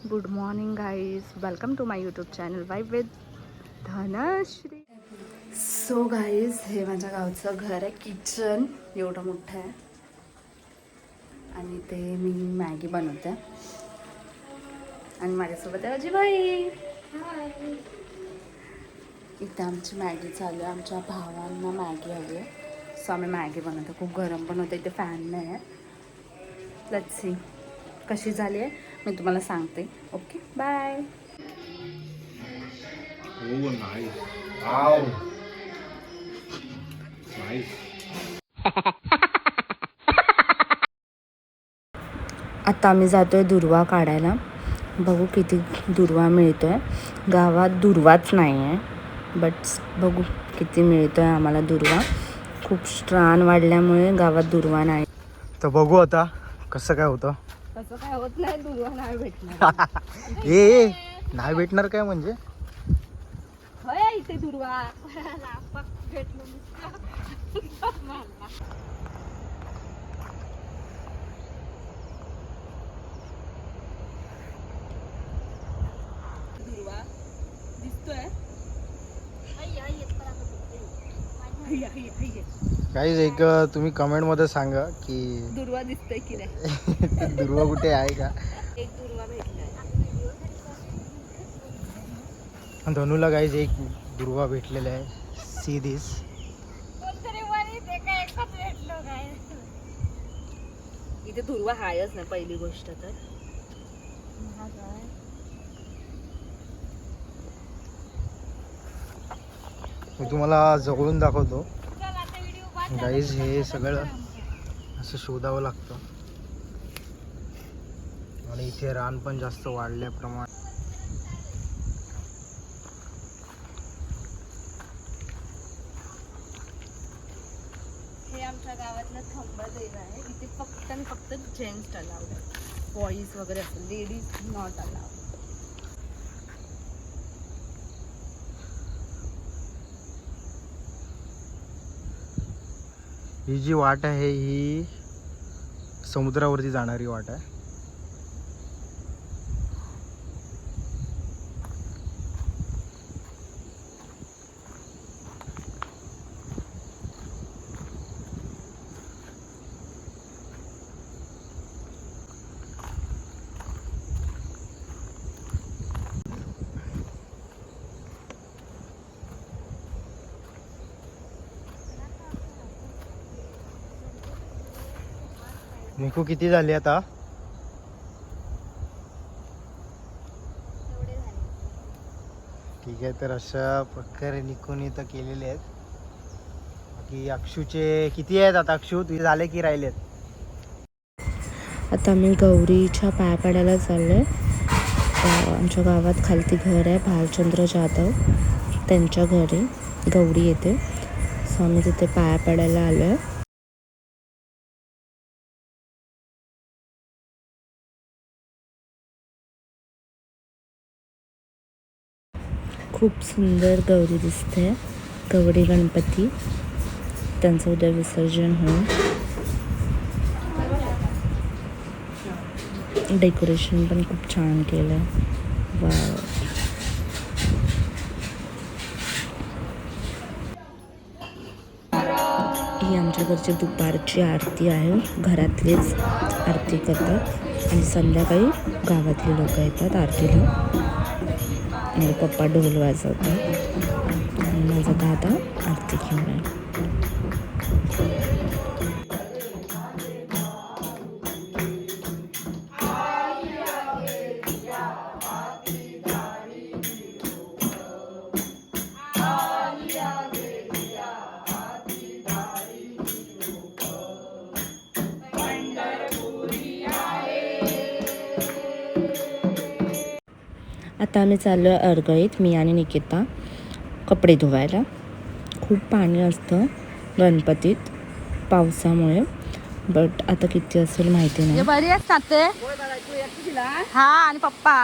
Good morning guys, welcome to my YouTube channel vibe with Dhanashree. So guys, हे माझ्या गावचं घर आहे. किचन एवढं मोठं आहे आणि ते मी मॅगी बनवते आणि माझ्यासोबत आहे अजिबाई. इथे आमची मॅगी चालू आहे. आमच्या भावांना मॅगी हवी आहे, सो आम्ही मॅगी बनवतो. खूप गरम पण होतं, इथे फॅन नाही आहे. लेट्स सी कशी झाली आहे मी तुम्हाला सांगते. Okay, bye. Oh, nice. Wow. Nice. आता आम्ही जातोय दुर्वा काढायला. बघू किती दुर्वा मिळतोय. गावात दुर्वाच नाही आहे, बट बघू किती मिळतोय आम्हाला दुर्वा. खूप रान वाढल्यामुळे गावात दुर्वा नाही. तर बघू आता कसं काय होतं. तसं काय होत नाही, दुर्वा नाही भेटणार. ए नाही भेटणार काय म्हणजे? होय इथे दुर्वा भेटलो. दुर्वा दिसतोय. काहीच एक तुम्ही कमेंट मध्ये सांगा की दुर्वा दिसतोय की नाही. दुर्वा कुठे आहे का. एक दुर्वा भेटलाय. धनुला काहीच एक दुर्वा भेटलेला आहे. See this. इथे दुर्वा हायच ना पहिली गोष्ट तर. मी तुम्हाला जवळून दाखवतो. गाईज हे सगळं असं शोधावं लागतं आणि इथे रान पण जास्त वाढल्याप्रमाणे. हे आमच्या गावातलं थंबदेव आहे. इथे फक्त आणि फक्त जेंट्स अलाउड आहे, बॉईज वगैरे असं, लेडीज नॉट अलाउड. ही जी वाट आहे ही समुद्रावरती जाणारी वाट आहे. निकू किती झाली आता? ठीक आहे, तर अशा प्रकारे निकून इथं केलेले आहेत. बाकी अक्षूचे किती आहेत आता? अक्षू तुझे झाले की राहिलेत? आता मी गौरीच्या पाया पडायला चाललोय. आमच्या गावात खालती घर आहे भालचंद्र जाधव, त्यांच्या घरी गौरी येते, सो आम्ही तिथे पाया पडायला आलोय. खूप सुंदर गौरी दिसते. गौरी गणपती, त्यांचं उद्या विसर्जन होईल. डेकोरेशन पण खूप छान केलं आहे. वाव. ही आमच्या घरची दुपारची आरती आहे. घरातलेच आरती करतात आणि संध्याकाळी गावातले लोक येतात आरतीला. माझे पप्पा ढोल वाजवतात आणि माझा दादा आरती घेऊन आहे. आता आम्ही चाललो आहे अर्गळीत, मी आणि निकिता, कपडे धुवायला. खूप पाणी असतं गणपतीत पावसामुळे, बट आता किती असेल माहिती नाही. बरी आहेस ना ते? हा, आणि पप्पा?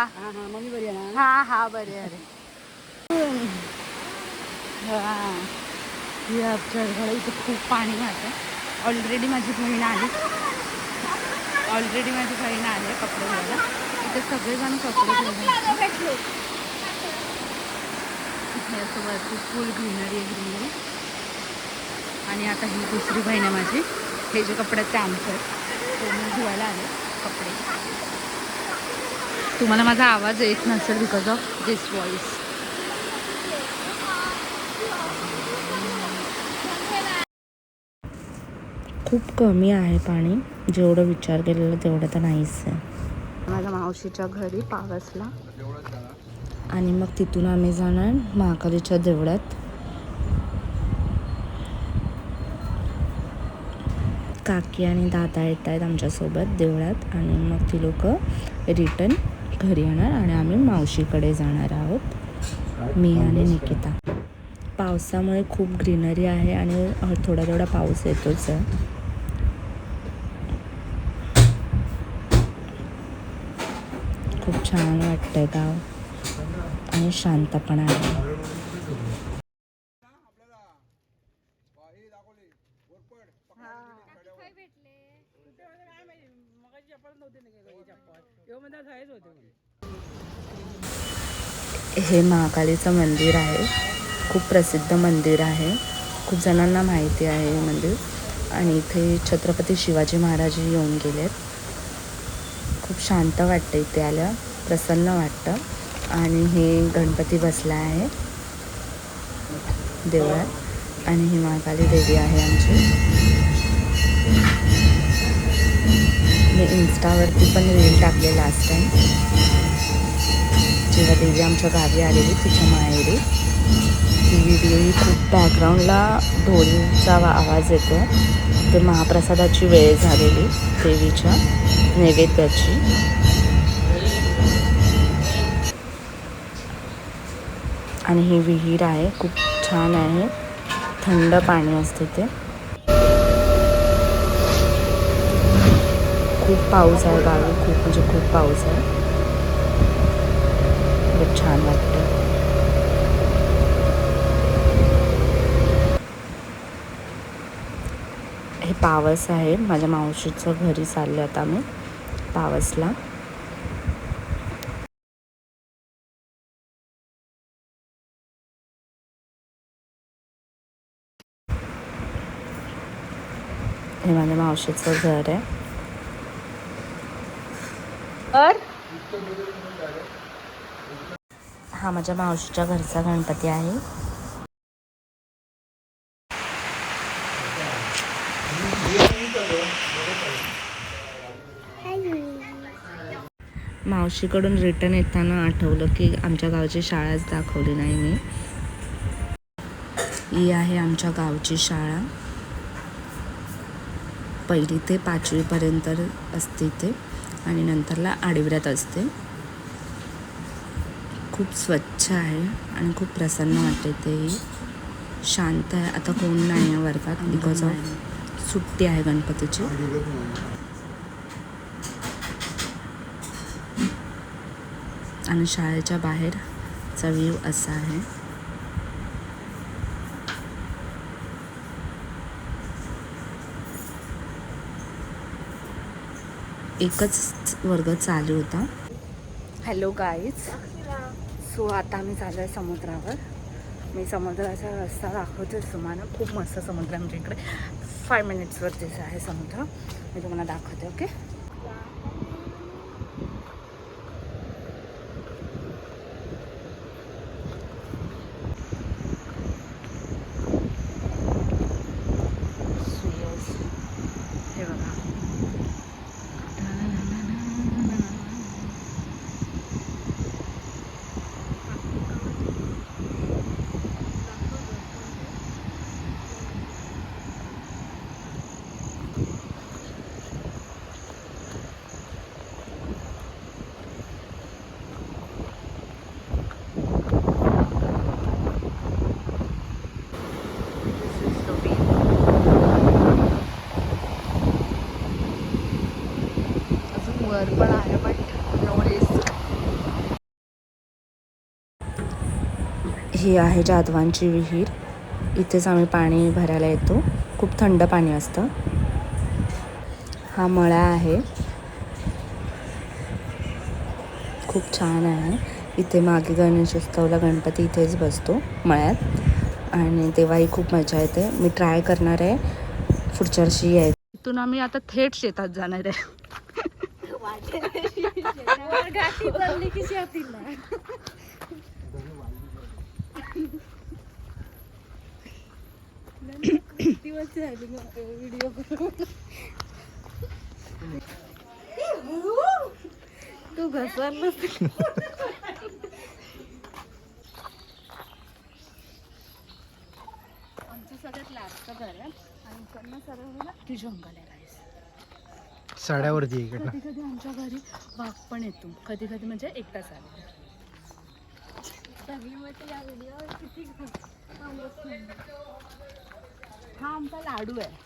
हा हा बरी आहे. इथे खूप पाणी वाहतं. ऑलरेडी माझी बहीण आली कपडे धुवायला. इथे सगळेजण कपडे धुवले. हे असं वरती फुल ग्रीनरी ग्रीनरी. आणि आता ही दुसरी बहीण आहे माझी. हे जे कपडे ते आमचे आहेत, ते मी धुवायला आले कपडे. तुम्हाला माझा आवाज येत नसेल बिकॉज ऑफ दिस व्हॉइस. खूप कमी आहे पाणी, जेवढं विचार केलेलं तेवढं तर नाहीच आहे. माझ्या मावशीच्या घरी पावसला आणि मग तिथून आम्ही जाणार महाकालीच्या देवळात. काकी आणि दादा येत आहेत आमच्यासोबत देवळात आणि मग ती लोक रिटर्न घरी येणार आणि आम्ही मावशीकडे जाणार आहोत, मी आणि निकिता. पावसामुळे खूप ग्रीनरी आहे आणि थोडा थोडा पाऊस येतोच आहे. खूप छान वाटतंय गाव आणि शांत पण आहे. हे महाकालीचं मंदिर आहे, खूप प्रसिद्ध मंदिर आहे, खूप जणांना माहिती आहे हे मंदिर. आणि इथे छत्रपती शिवाजी महाराज येऊन गेलेत. खूप शांत वाटतं इथे आल्या, प्रसन्न वाटतं. आणि हे गणपती बसला आहे देवळात आणि ही महाकाली देवी आहे आमची. मी इन्स्टावरती पण रील टाकले लास्ट टाईम, जेव्हा देवी आमच्या गावी आलेली तिच्या माहेरी. ती व्हिडिओ ही खूप बॅकग्राऊंडला ढोलचा आवाज येतो. ते महाप्रसादाची वेळ झालेली देवीच्या नैवेद्याची. आणि ही विहीर आहे, खूप छान आहे, थंड पाणी असते ते. खूप पाऊस आहे गावी, खूप म्हणजे खूप पाऊस आहे, खूप छान वाटतं. हे पावस आहे, माझ्या मावशीचं घरी चाललं आता आम्ही पावसला. हे माझ्या मावशीचं घर आहे. हा माझ्या मावशीच्या घरचा गणपती आहे. मावशीकडून रिटर्न येताना आठवलं की आमच्या गावची शाळाच दाखवली नाही मी. ही आहे आमच्या गावची शाळा, 1ली ते 5वीपर्यंत असते इथे आणि नंतरला आडिवऱ्यात असते. खूप स्वच्छ आहे आणि खूप प्रसन्न वाटते. तेही शांत आहे. आता कोण नाही आहे वर्गात बिकॉज ऑफ सुट्टी आहे गणपतीची. आणि शाळेच्या बाहेरचा व्ह्यू असा आहे. एकच वर्ग चालू होता. हॅलो गाईज, सो आता आम्ही चाललो आहे समुद्रावर. मी समुद्राचा रस्ता दाखवते तुम्हाला. खूप मस्त समुद्र आहे आमच्या इकडे. 5 मिनिट्सवरतीच आहे समुद्र, मी तुम्हाला दाखवते. ओके, हे बघा. वर पण आहे बट नो रिस्क. ही आहे जाधवांची विहीर. इथेच आम्ही पाणी भरायला येतो. खूप थंड पाणी असतं. हा मळा आहे. खूप छान आहे. इथे मागे गणेशोत्सवला गणपती इथेच बसतो मळ्यात आणि तेव्हाही खूप मजा येते. मी ट्राय करणार आहे पुढच्या वर्षी यायचं. इथून आम्ही आता थेट शेतात जाणार आहे. तू घसरला सगळ्यात लास्ट घर आहे आणि इकडनं सरळ ती जंगल आहे. साड्यावरती इकडनं. कधी कधी आमच्या घरी वाघ पण येतो, कधी कधी म्हणजे एकटाच आला. हा आमचा लाडू आहे.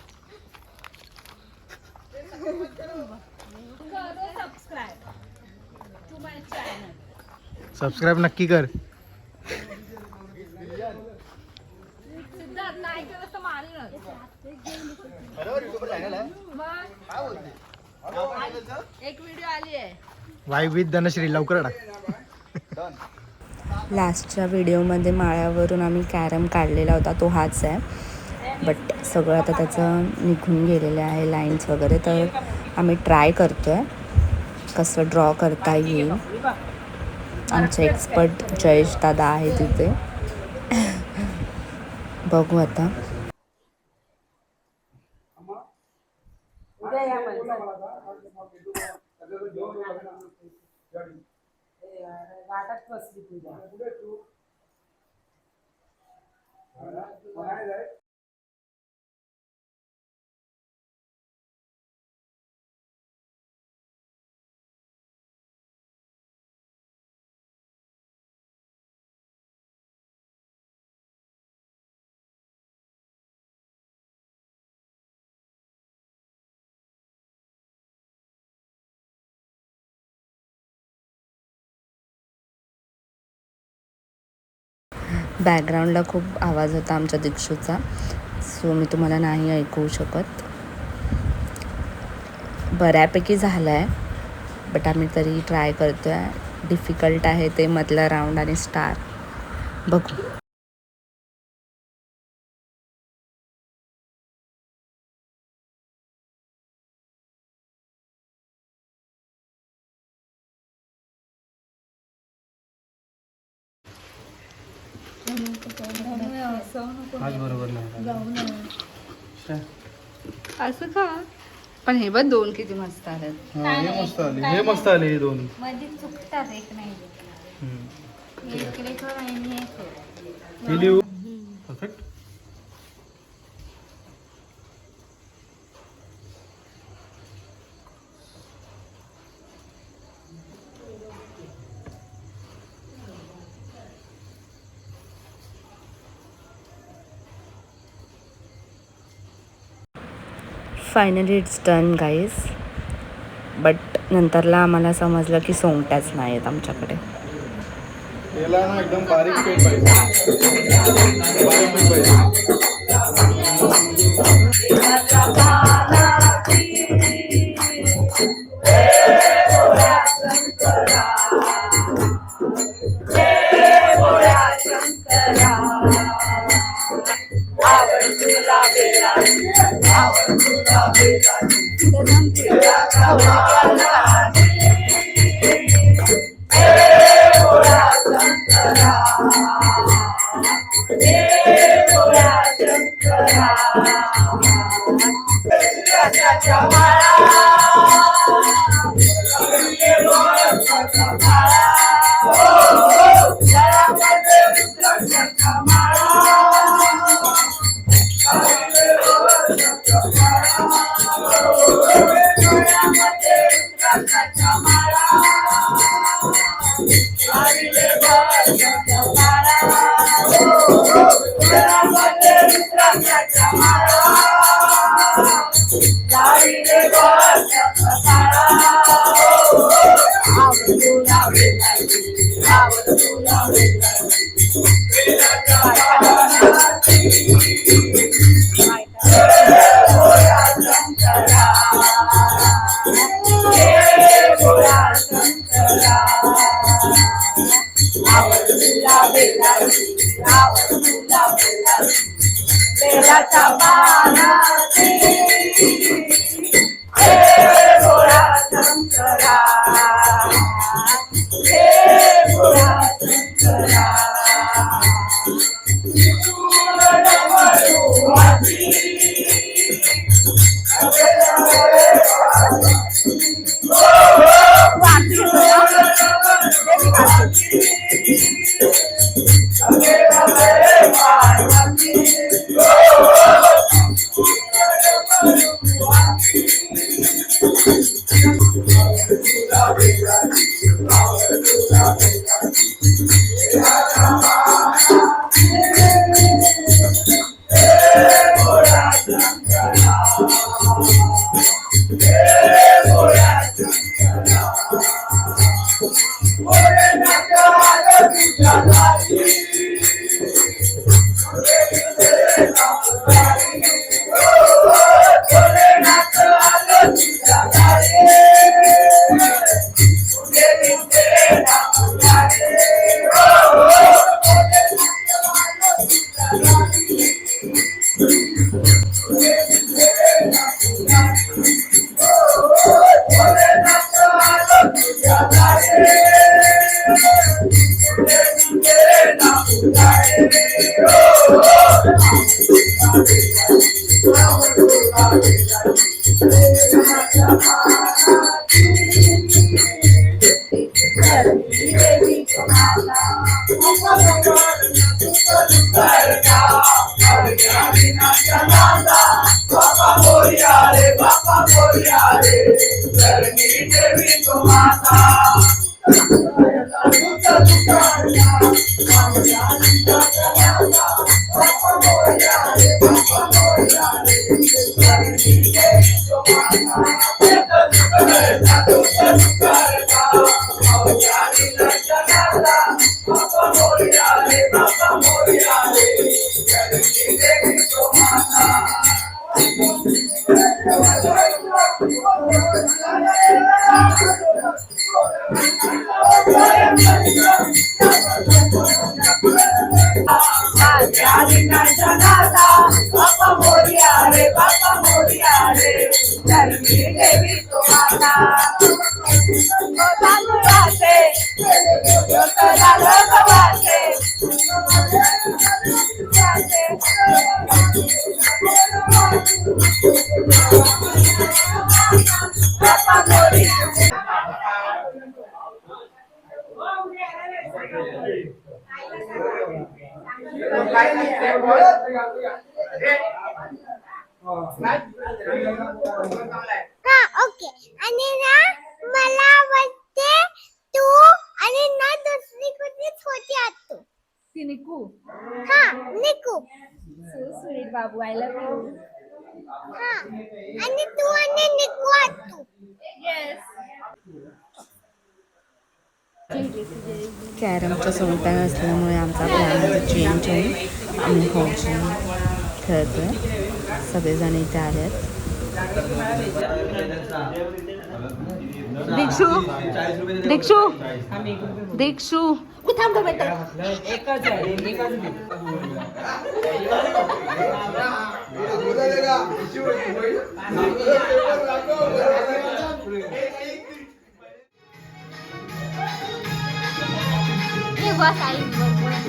सबस्क्राईब नक्की कर. एक व्हिडिओ आली आहे वाईब विथ धनश्री, लवकर टाक. लास्टच्या व्हिडिओमध्ये माळ्यावरून आम्ही कॅरम काढलेला होता, तो हाच आहे. बट सगळं आता त्याचं निघून गेलेलं आहे, लाईन्स वगैरे. तर आम्ही ट्राय करतो आहे कसं ड्रॉ करता येईल. आमचे एक्सपर्ट जयेश दादा आहे तिथे. बघू आता. बॅकग्राऊंडला खूप आवाज होता आमच्या दीक्षूचा, सो मी तुम्हाला नाही ऐकवू शकत. बऱ्यापैकी झालं आहे, बट आम्ही तरी ट्राय करतो आहे. डिफिकल्ट आहे ते मधला राऊंड आणि स्टार. बघू. आज बरोबर असं का? पण हे बघ दोन किती मस्त आलेत. हे मस्त आले, हे मस्त आले हे दोन. मध्ये चुकतात, एक नाही इकडे कर आणि हे कर. हे लिहू. Perfect. Finally it's done guys. But नंतरला आम्हाला समजलं की सोंगट्याच नाही आहेत आमच्याकडे. याला ना एकदम बारीक पेन पाहिजे. बारीक पेन पाहिजे. हा ओके. आणि ना मला आवडते तू आणि ना दुसरी कुठलीच होती आतू. ती निकू. हा निकू. सो स्वीट बाबू, आय लव्ह यू. हा आणि तू आणि निकू आतू. कॅरमच्या सोंगट्या नसल्यामुळे आमचा प्लॅन चेंज होऊन आम्ही हौशी खेळतोय. सगळेजण इथे आले आहेत. दीक्षू दीक्षू दीक्षू थांब बेटा. ये बस आई बरोबर.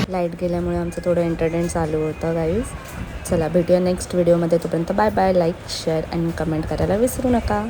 लाईट गेल्यामुळे आमचं थोडं एंटरटेन चालू होतं गाईज. चला भेटूया नेक्स्ट व्हिडिओमध्ये. तोपर्यंत बाय बाय. लाईक शेअर आणि कमेंट करायला विसरू नका.